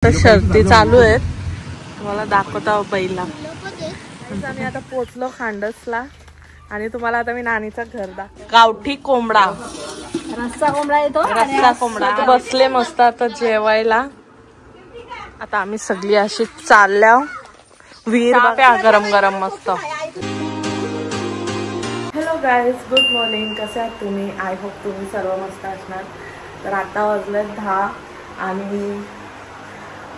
शर्ती चालू आहेत, तुम्हाला दाखवता बैला. आम्ही आता पोचलो खांडसला आणि तुम्हाला आता मी नानीचं घर दाखव. गावठी कोंबडा, रस्सा कोंबडा येतो, रस्सा कोंबडा. बसले मस्त आता जेवायला. आता आम्ही सगळी अशी चालल्या विहीर बघा, गरम गरम मस्त. Hello guys, good morning. कसे आहात तुम्ही? आय होप तुम्ही सर्व मस्त असणार. तर आता वाजले 10 आणि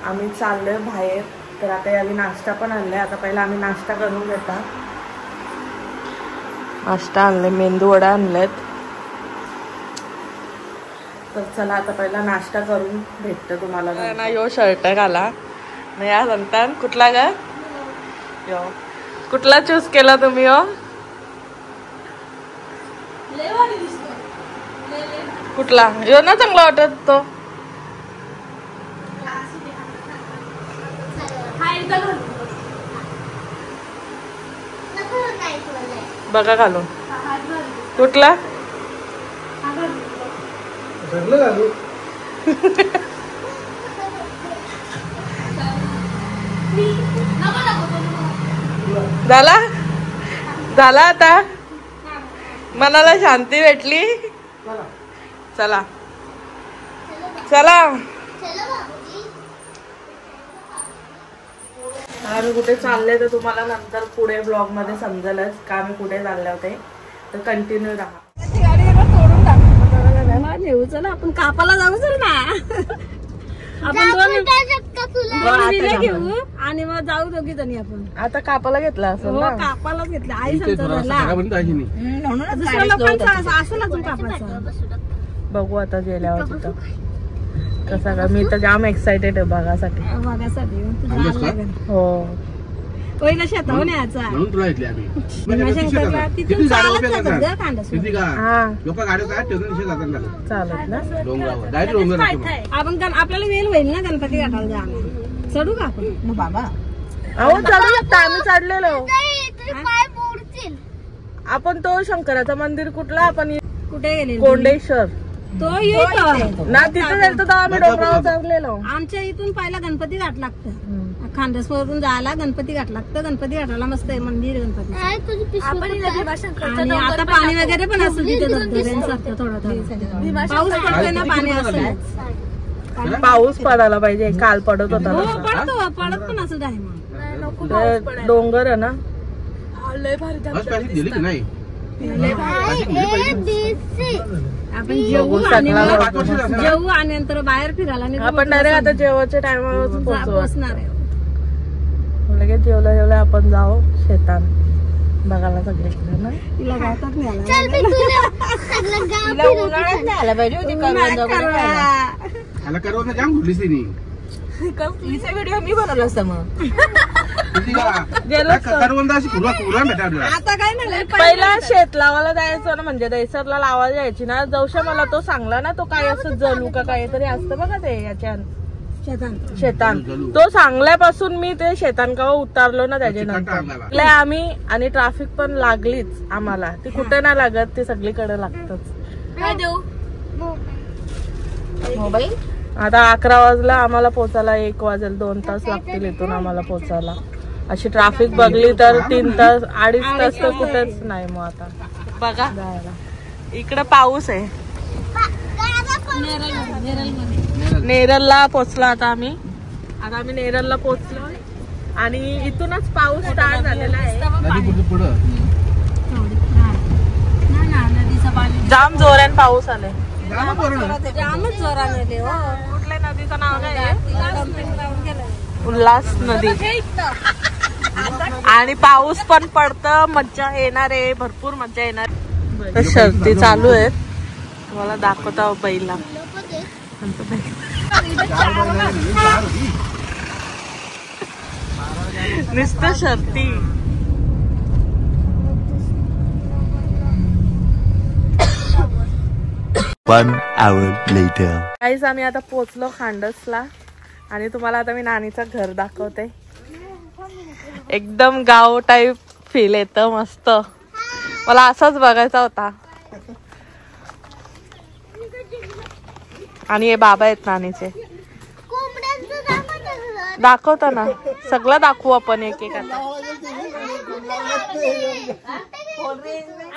आम्ही चाललोय बाहेर. तर आता यावी नाश्ता पण आणलाय. आता पहिला आम्ही नाश्ता करून घेता. नाश्ता आणले, मेंदू वडा आणलेत. तर चला आता पहिला नाश्ता करून भेटतो तुम्हाला. ना यो शर्ट घाला नाही या नंतर. कुठला ग यो, कुठला चूज केला तुम्ही? हो कुठला यो ना चांगला वाटत तो. बघा घालून कुठला झाला झाला. आता मनाला शांती भेटली. चला चला. आम्ही कुठे चालले तर तुम्हाला नंतर पुढे ब्लॉग मध्ये समजेलच का आम्ही कुठे चालले होते. तर कंटिन्यू राहा. चला आपण कापाला जाऊ. चल ना आपण घेऊ आणि मग जाऊ दोघी जणी. आपण आता कापाला घेतला असं ना? कापालाच घेतला. आई बघू आता गेल्यावर तिथं कसं का. मी तर जाम एक्साइटेड आहे बघासाठी. हो पहिला शेतावर न्यायचा. आपण आपल्याला वेळ होईल ना गणपती घाटाला जायला. चढू का आपण बाबा? अहो चढू शकता. आम्ही चढलेलो. आपण तो शंकराचं मंदिर कुठला आपण कुठे गेले? कोंडेश्वर. तो येतो ना तिथे गेलो तर आम्ही डोंगरावर चढलेलो. आमच्या इथून पहिला गणपती घाट लागतं. खांडसवरून जायला गणपती घाट लागतं. गणपती घाटाला मस्त आहे मंदिर गणपती. आणि आता पाणी वगैरे पण असेल तिथे धबधब्यांसारखं. थोडं थोडं पाऊस पडतोय ना, पाणी असेल. पाऊस पडायला पाहिजे. काल पडत होता. पडतो, पडत पण असेल टाइम. डोंगर आहे ना. आपण जेवू आणि नंतर बाहेर फिरायला. आपण डायरेक्ट आता जेवायच्या टायमावर पोहोचणार आहे. लगेच जेवलं आपण जाऊ शेतात बघायला सगळीकडे ना. तिला गावात नाही आला पाहिजे होती. व्हिडिओ मी बनवला असता. मग आता काय नाही. पहिला शेत लावायला जायचं ना, म्हणजे दैसरला लावायला जायची ना. जवशा मला तो सांगला ना, तो काय असं जलू का काहीतरी असतं बघा ते याच्या शेतान. तो सांगल्यापासून मी ते शेतांका उतारलो ना त्याच्यानंतर आम्ही. आणि ट्रॅफिक पण लागलीच आम्हाला. ती कुठे नाही लागत, ती सगळीकडे लागतच. मोबाईल आता 11 वाजला आम्हाला पोचायला. 1 वाजेल. 2 तास लागतील इथून आम्हाला पोचायला. अशी ट्रॅफिक बघली तर 3 तास 2.5 तास तर कुठेच नाही. मग आता बघा जायला इकडे पाऊस आहे. नेरलला पोचलो आता आम्ही. नेरलला पोचलो आणि इथूनच पाऊस स्टार्ट झालेला आहे. जाम जोराने पाऊस आले. जामच जोराने. कुठल्या नदीचं नाव काय? उल्हास नदी. आणि पाऊस पण पडतं. मज्जा येणार आहे, भरपूर मज्जा येणार. शर्ती चालू आहेत, तुम्हाला दाखवता बैला. नुसतं शर्ती. One hour later. गाईज आम्ही आता पोचलो खांडसला आणि तुम्हाला आता मी नानीचं घर दाखवते. एकदम गाव टाईप फील येतं मस्त. मला असाच बघायचा होता. आणि हे बाबा आहेत नानीचे. दाखवता ना, सगळं दाखवू आपण एक एक आता.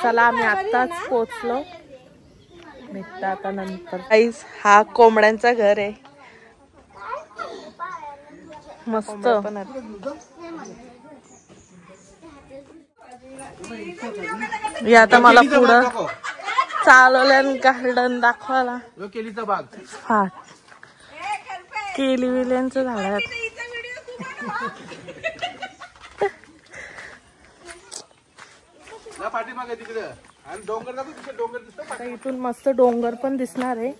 चला आम्ही आताच पोचलो, भेटता आता नंतर. गाईस हा कोंबड्यांचा घर आहे, मस्त. या आता मला पुढं चालवल्यान गार्डन दाखवायला. केलीचा बाग, हा केली विल्यांचं झाड आहेत. पाठीमागे तिकडे आणि डोंगर दाखव, तिकडे डोंगर दिसतो. आता इथून मस्त डोंगर पण दिसणार आहे.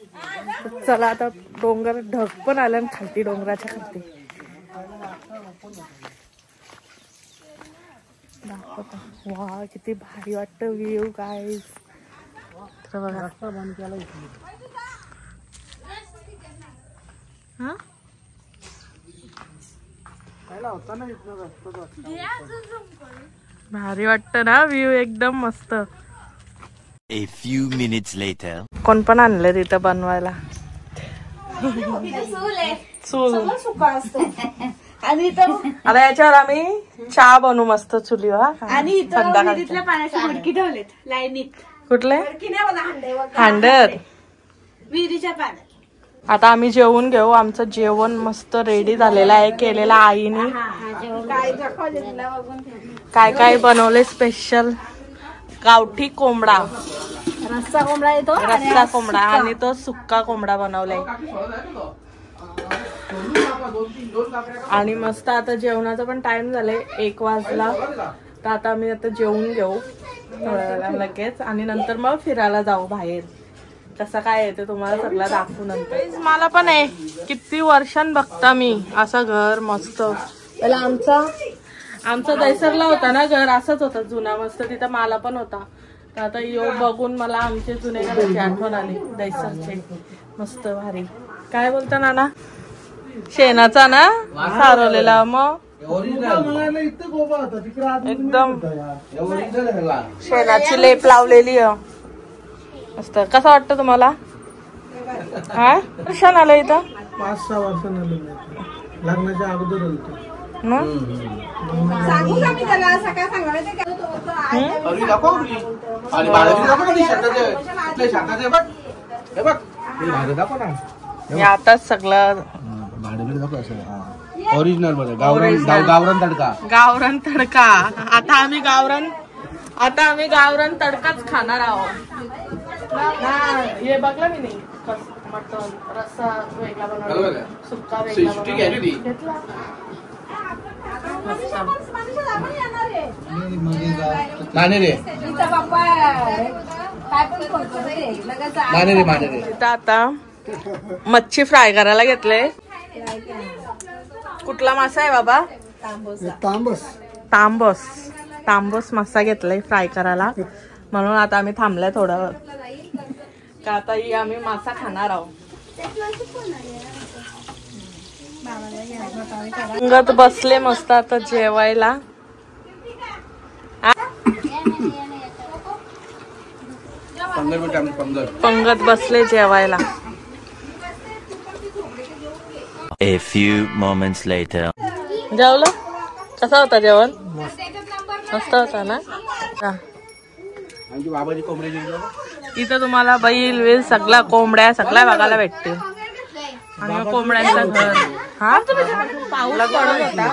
चला आता डोंगर ढग पण आल्या खालती, डोंगराच्या खालती दाखवता. वा किती भारी वाटतं व्ह्यू गाईस. तर बघा हा भारी वाटतं ना व्ह्यू, एकदम मस्त. A few minutes later. कोण पण आणलं तिथं बनवायला चूल. आता याच्यावर आम्ही चहा बनवू मस्त चुलीवर. आणि पाण्याची मडकी ठेवलेत लाईनीत. कुठले हांडर विहिरीच्या पाण्यात. आता आम्ही जेवून घेऊ. आमचं जेवण मस्त रेडी झालेलं आहे, केलेलं आईने. काय काय बनवले स्पेशल. गावठी कोंबडा, रस्सा कोंबडा येतो, रस्सा कोंबडा आणि तो सुक्का कोंबडा बनवलाय. आणि मस्त आता जेवणाचा पण टाइम झालाय, 1 वाजला. तर आता आम्ही आता जेवून घेऊ थोड्या वेळा लगेच, आणि नंतर मग फिरायला जाऊ बाहेर. कसं काय आहे ते तुम्हाला सगळं दाखवू नंतर. मला पण आहे, किती वर्षां बघता मी असं घर मस्त. त्याला आमचा दैसरला होता ना घर, असंच होतं जुना मस्त. तिथं मला पण होता. तर आता यो बघून मला आमचे जुने घराची आठवण आली, दैसरचे. मस्त भारी. काय बोलता नाना, शेणाचा ना सारवलेला, मग एकदम शेणाची लेप लावलेली मस्त. कसं वाटतं तुम्हाला? हा वर्षान आलं इथं, 5-6 वर्षांना लग्नाच्या अगोदर आताच सगळं ओरिजिनल मध्ये गावरान तडका. गावरान तडका. आता आम्ही गावरान तडकाच खाणार आहोत. हे बघलं मी नाही, मटन रस्सा वेगळा बनवला, सुक्का वेगळा बनवला. आता मच्छी फ्राय करायला घेतले. कुठला मासा आहे बाबा? तांबस मासा घेतलाय फ्राय करायला. म्हणून आता आम्ही थांबलाय थोडं, का आता आम्ही मासा खाणार आहोत. पंगत बसले मस्त आता जेवायला. पंगत बसले जेवायला. A few moments later. जेवलं? कसं होता जेवण? मस्त होता ना. इथं तुम्हाला बैल वेल सगळा कोंबड्या सगळ्या बघायला भेटते. आणि कोंबड्यांचं घर. हा पाऊस पडत होता,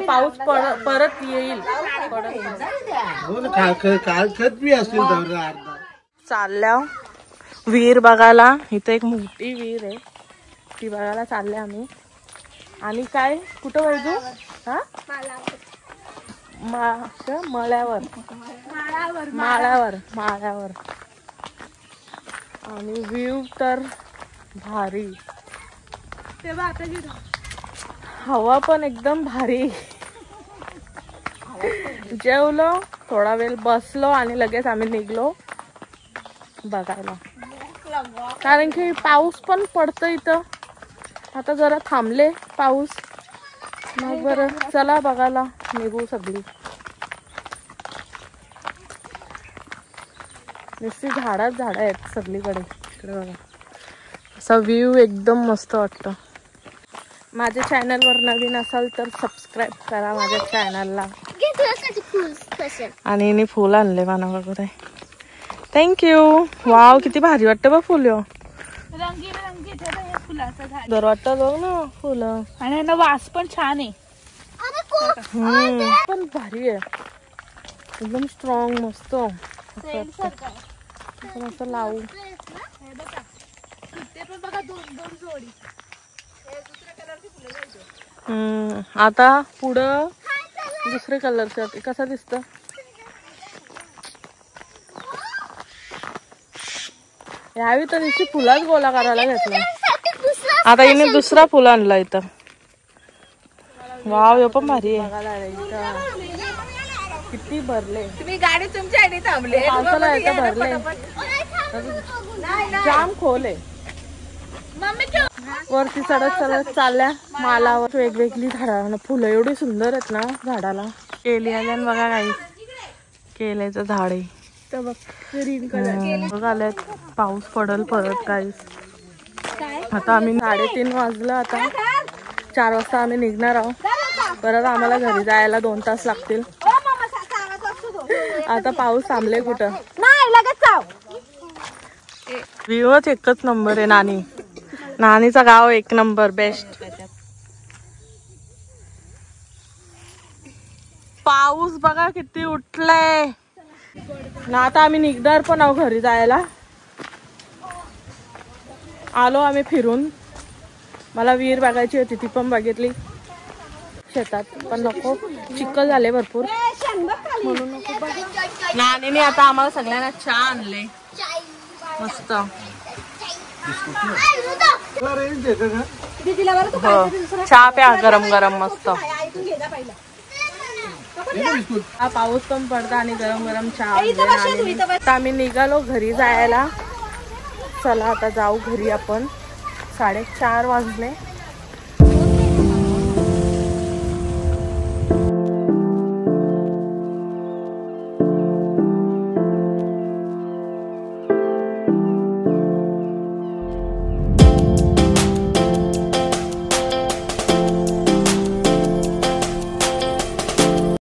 पाऊस परत येईल. चालल्या विहीर बघायला. इथं एक मोठी विहीर आहे, ती बघायला चालले आम्ही. आणि काय कुठं वैजू? हा माळ्यावर. आणि व्ह्यू तर भारी. हवा पण एकदम भारी. जेवलो, थोडा वेळ बसलो आणि लगेच आम्ही निघलो बघायला. कारण की पाऊस पण पडतो इथं. आता जरा थांबले पाऊस, मग बरं चला बघायला निघू सगळी. नुसती झाड आहेत सगळीकडे. इकडे बघा, असा व्ह्यू एकदम मस्त वाटतं. माझ्या चॅनलवर नवीन असाल तर सबस्क्राईब करा माझ्या चॅनलला. आणि हिने फुल आणले पाना वगैरे. थँक्यू. वाव किती भारी वाटतं बघ फुल. दर वाटतं बघ ना फुलं. आणि यांना वास पण छान आहे. पण भारी आहे एकदम स्ट्रॉंग मस्त. मस्त लावू. आता पुढं दुसरे कलरचे कसा दिसत. यावी तर दिसती फुलाच गोला करायला घेतला. आता हिने दुसरा फुल आणला इथं. वाव हे पण भारी आहे. किती भरले. तुम्ही गाडी तुमच्या आधी थांबले. पावसाला इथं भरले. जाम खोल आहे. वरती चढत चढत चालल्या मालावर. वेगवेगळी झाडं फुलं एवढी सुंदर आहेत ना झाडाला. केली आल्या बघा काही केल्याचं झाड आहे. ग्रीन कलर बघ आल्यात. पाऊस पडल परत काही. आता आम्ही 3:30 वाजलं. आता 4 वाजता आम्ही निघणार आहोत. परत आम्हाला घरी जायला 2 तास लागतील. आता पाऊस थांबले कुठं नाही लगेच जाऊ. व्ह्यूच एकच नंबर आहे. नानीचा गाव 1 नंबर बेस्ट. पाऊस बघा किती उठलाय ना. आता आम्ही निघणार पण आहोत घरी जायला. आलो आम्ही फिरून. मला विहीर बघायची होती ती पण बघितली. शेतात पण नको चिखल झाले भरपूर म्हणून नको. नानीने आता आम्हाला सगळ्यांना चहा आणले मस्त. चहा प्या गरम गरम मस्त. हा पाऊस पण पडता आणि गरम गरम चहा. आता आम्ही निघालो घरी जायला. चला आता जाऊ घरी आपण. 4:30 वाजले.